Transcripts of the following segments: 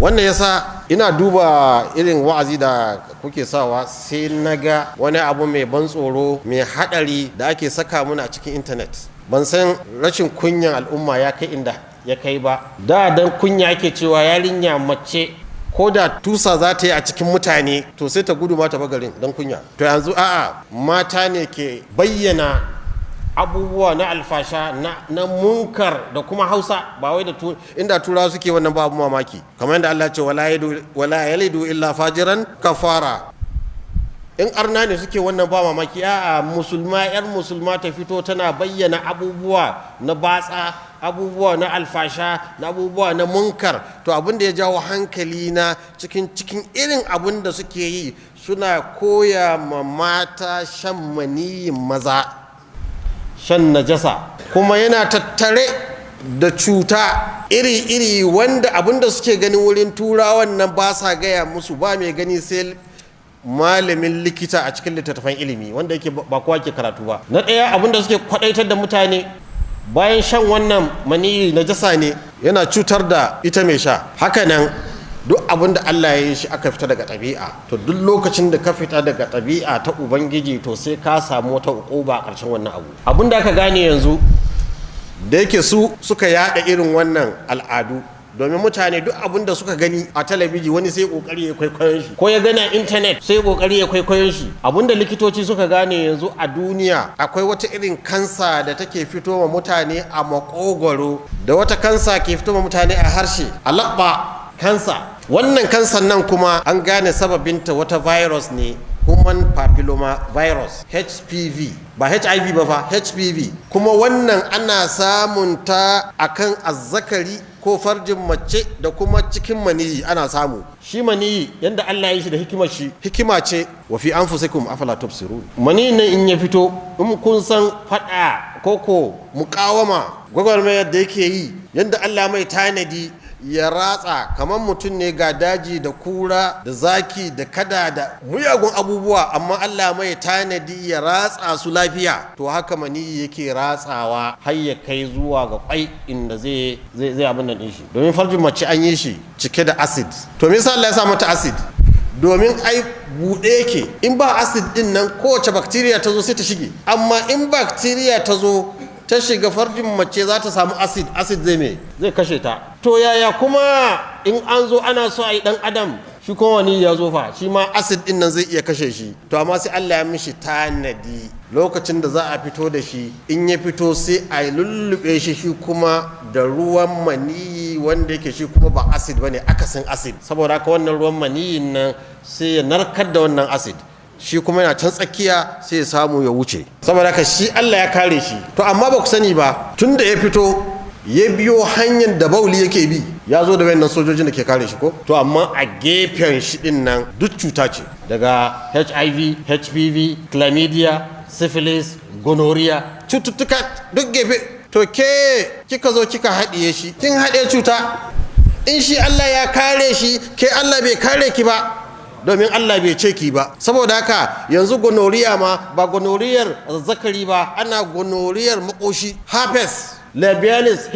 wannan yasa ina duba irin wa'azi da kuke sawa sai naga wani abu mai ban tsoro mai hadari da ake saka muna cikin internet. Ban san rashin kunyan al'umma ya kai inda ya kai ba. Da dan kunya ake cewa yarinya mace ko da tusa za ta yi a cikin mutane to sai ta gudu ma ta bagarin dan kunya. To yanzu a'a mata ne ke bayyana abubuwa na alfasha na munkar da kuma Hausa ba wai da inda turawa suke wannan ba abu mamaki kamar yadda Allah ce wala yalidu illa fajiran kafara. In arna ne suke wannan ba mamaki a'a yar musulma ta fito tana bayyana abubuwa na batsa, abubuwa na alfasha, na abubuwa na munkar. To abin da ya jawo hankali na cikin irin abin da suke yi suna koya ma mata shan maniyin maza, shan najasa, kuma yana tattare da cuta iri-iri wanda abinda suke ganin wurin turawan nan ba sa gaya musu, ba mai gani sai malamin likita a cikin littattafan ilimi wanda yake ba kowa ke karatu ba. Na ɗaya abinda suke kwadaitar da mutane bayan shan wannan maniyi najasa ne, yana cutar da ita mai sha. Hakanan duk abin da Allah ya yi shi aka fita daga ɗabi'a, to duk lokacin da ka fita daga ɗabi'a ta Ubangiji to sai ka samu wata uquba a ƙarshen wannan abu. Abin da aka gane yanzu da yake su suka yada irin wannan al'adu, domin mutane duk abin da suka gani a talabiji wani sai kokari ya kwaikwayon shi, ko ya gani a intanet sai kokari ya kwaikwayon shi. Abin da likitoci suka gane yanzu a duniya akwai wata irin kansa da take fito wa mutane a makogwaro, da wata kansa ke fito wa mutane a harshe, a labba kansa. Wannan kansan nan kuma an gane sababinta wata virus ne, human papilloma virus, HPV, ba HIV ba fa, HPV. Kuma wannan ana samun ta akan azzakari ko farjin mace da kuma cikin maniyi ana samu. Shi maniyi yanda Allah ya yi shi da hikimar shi, hikima ce wa fi anfusikum afala tubsirun. Maniyi nan in ya fito, in kun san fada koko mukawama gwagwarmayar da yake yi, yanda Allah mai tanadi ya ratsa kamar mutum ne ga daji da kura da zaki da kada da muyagun abubuwa, amma Allah mai tanadi ya ratsa su lafiya. To haka mani yake ratsawa har ya kai zuwa ga kwai inda zai abin nan shi. Domin farjin mace an yi shi cike da acid. To me yasa Allah ya sa mata acid? Domin ai buɗe yake, in ba acid din nan kowace bacteria ta zo sai ta shige, amma in bacteria ta zo ta shiga farjin mace za ta samu acid zai kashe ta. To yaya kuma in an zo ana so a yi dan adam, shi kuma wani ya zo fa shi ma acid din nan zai iya kashe shi. To amma sai Allah ya mishi tanadi lokacin da za a fito da shi, in ya fito sai a lullube shi kuma da ruwan maniyi wanda yake shi kuma ba acid bane, akasin acid. Saboda haka wannan ruwan maniyin nan sai ya narkar da wannan acid, shi kuma yana can tsakiya sai ya samu ya wuce. Saboda haka shi Allah ya kare shi. To amma ba ku sani ba, tun da ya fito ya biyo hanyar da bauli yake bi, ya zo da wayannan sojojin da ke kare shi ko. To amma a gefen shi din nan duk cuta ce, daga HIV, HPV, chlamydia, syphilis, gonorrhea, cututtuka duk gefe. To ke kika zo kika haɗiye shi, kin haɗe cuta. In shi Allah ya kare shi, ke Allah bai kare ki ba, domin Allah bai ce ki ba. Saboda haka yanzu gonoriya ma ba gonoriyar zakari ba, ana gonoriyar makoshi, herpes, labialis,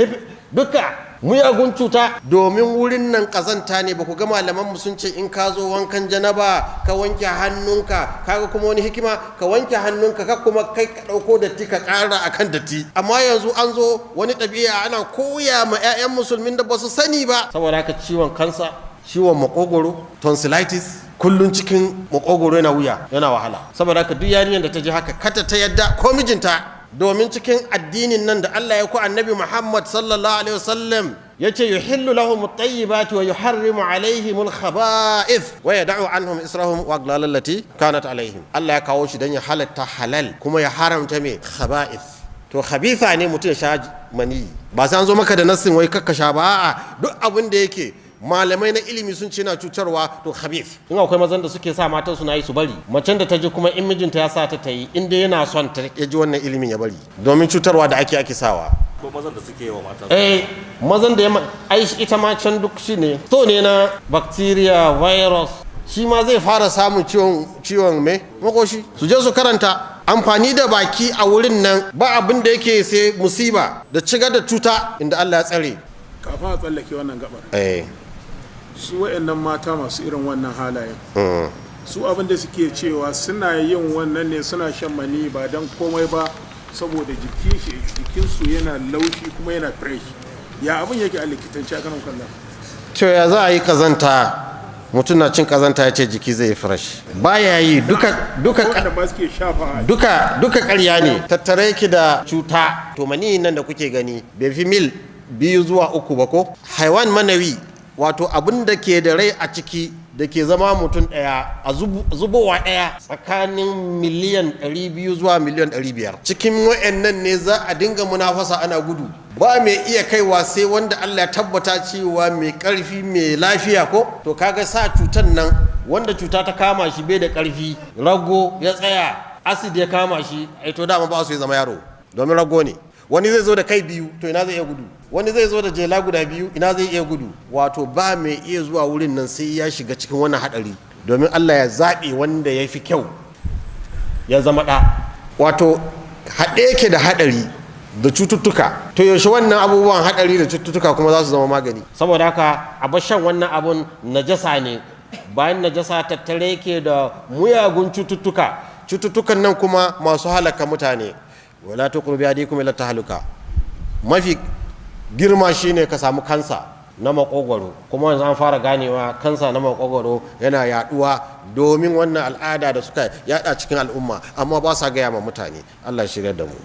duka muyagun cuta. Domin wurin nan kazanta ne. Ba ku ga malaman mu sun ce in ka zo wankan janaba ka wanke hannunka, kaga kuma wani hikima, ka wanke hannunka ka kuma kai ka dauko datti ka kara akan datti. Amma yanzu an zo wani ɗabi'a ana koya ma 'ya'yan musulmin da ba su sani ba. Saboda haka ciwon kansa, ciwon makogoro, tonsillitis, kullun cikin makogoro yana wuya, yana wahala. Saboda haka duk yarinyar da ta ji haka kata ta yadda, ko mijinta. Domin cikin addinin nan da Allah ya ku annabi Muhammad sallallahu alaihi wasallam yace yuhillu lahum at-tayyibati wa yuharrimu alaihim al-khaba'ith wa yad'u anhum israhum wa aghlal allati kanat alaihim. Allah ya kawo shi dan ya halatta halal kuma ya haramta me khaba'ith. To khabitha ne mutum ya sha mani, ba sai an zo maka da nassin wai kakkasha ba, a'a duk abin da yake malamai na ilimi sun ce na cutarwa to khabith. In akwai mazan da suke sa matan suna yi su bari, macen da ta ji kuma in mijinta ya sa ta yi, inda yana son ta ya ji wannan ilimin ya bari, domin cutarwa da ake sawa. Ko mazan da suke yi wa matan mazan da ai ita ma can duk shi ne to ne na bacteria virus, shi ma zai fara samun ciwon mai makoshi. Su je su karanta amfani da baki a wurin nan ba abin da yake sai musiba da cigar da cuta inda Allah ya tsare. Kafin a tsallake wannan gabar, su wa'annan mata masu irin wannan halayen su abin da suke cewa suna yin wannan ne, suna shan mani ba don komai ba saboda jikinsu yana laushi kuma yana fresh. Ya abin yake a likitanci a kanan kallon? To ya za a yi kazanta, mutum na cin kazanta ya ce jiki zai fresh? Baya yi. Duka ƙarya ne. Tattare ki da cuta. To mani nan da kuke gani bai fi mil 2 zuwa 3 ba ko? Haiwan manawi, wato abin da ke da rai a ciki da ke zama mutum ɗaya a zubowa ɗaya tsakanin miliyan 200 zuwa miliyan 500. Cikin wa'annan ne za a dinga munafasa ana gudu. Ba mai iya kaiwa sai wanda Allah ya tabbata cewa mai ƙarfi mai lafiya ko? To kaga sa cutan nan wanda cuta ta kama shi bai da ƙarfi, rago ya tsaya, acid ya kama shi, ai to dama ba su ya zama yaro domin rago ne. Wani zai zo da kai biyu, to ina zai iya gudu? Wani zai zo da jela guda biyu, ina zai iya gudu? Wato ba mai iya zuwa wurin nan sai ya shiga cikin wannan haɗari, domin Allah ya zaɓe wanda ya fi kyau ya zama ɗa. Wato haɗe yake da haɗari da cututtuka. To yaushe wannan abubuwan haɗari da cututtuka kuma za su zama magani? Saboda haka a bashan wannan abun najasa ne. Bayan najasa tattare yake da muyagun cututtukan nan kuma masu halaka mutane. Wala tuqrubu yadikum ila tahluka. Mafi girma shine ka samu kansa na makogwaro, kuma yanzu an fara ganewa kansa na makogwaro yana yaduwa domin wannan al'ada da suka yada cikin al'umma, amma ba sa gaya ma mutane. Allah ya shirya da mu.